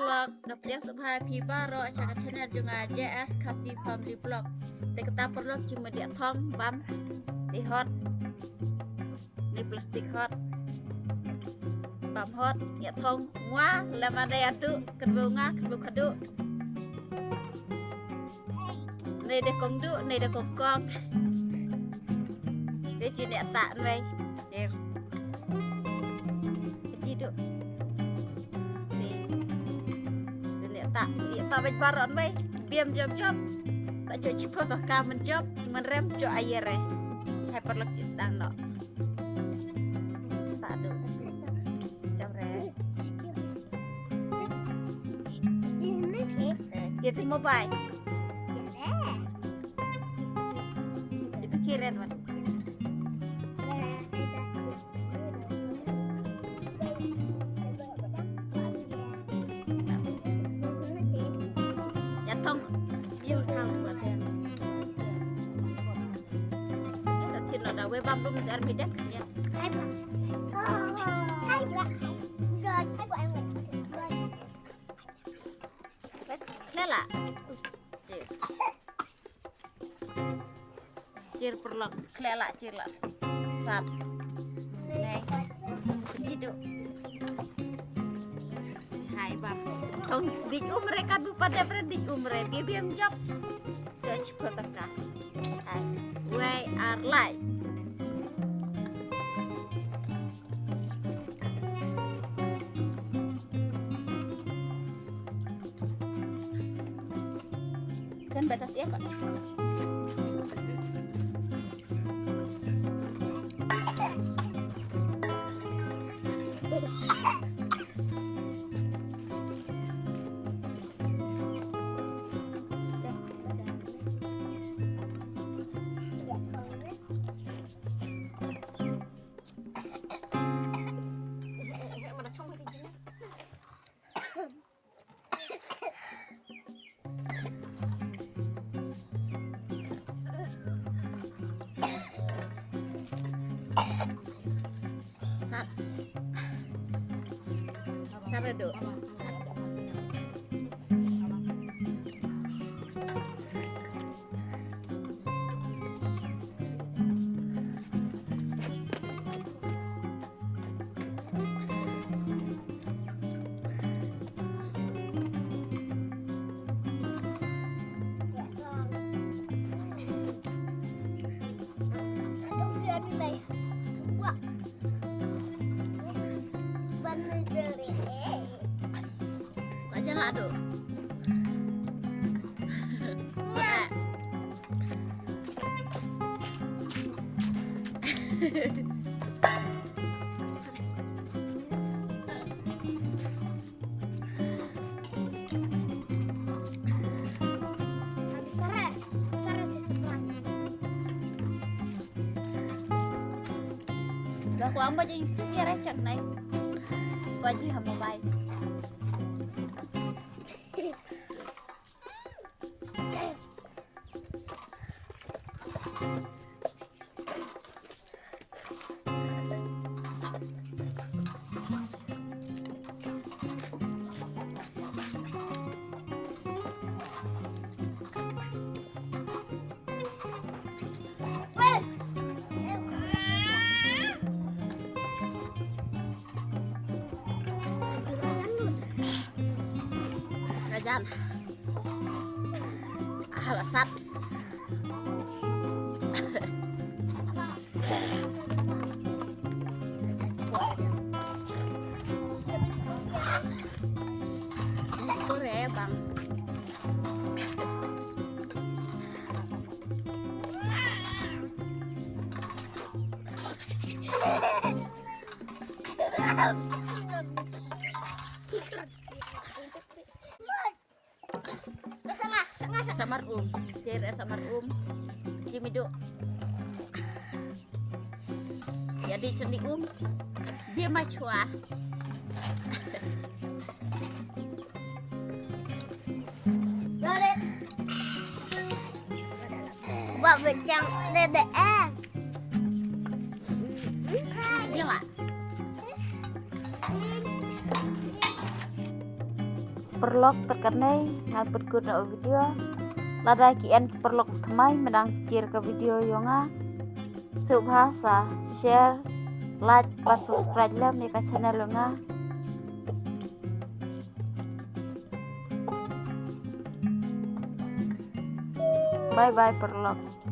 vlog dapat subhai piba ro acara channel juga JS kasih family vlog. Kita perlu cuma dia thong bam di hot di plastik hot bam hot ya thong mua lama ada atu kedua kadu này để con đu này để con để chị đẹp tạ này đẹp chị đu để tạ bạch baron vậy biam job tak cho cepat toh kamen job menrem cho air hai perlu sedang no tak ada jam re ini mobile dipikirin man ya tong biar kang latihan kita tidak ada web belum sekarang beda kan ya Lela cir perlok lela cir las sat này hidup hai bang tong di mereka tuh pada berdik mereka biam job jadi kotaka we are live kan batas ya pak Sarado. Jangan aduh. Udah aku ambil aja itu biar recek naik. Gua aja hamba baik. Kerajaan alasat Korea bang samar cere samar cimido jadi cendi dia macua buat becang dedek Bila perlok terkene ngan berguna video lada kian perlok thamai menang kir ke video yonga subhasa share like và subscribe lam ni ka channel yonga bye bye perlok.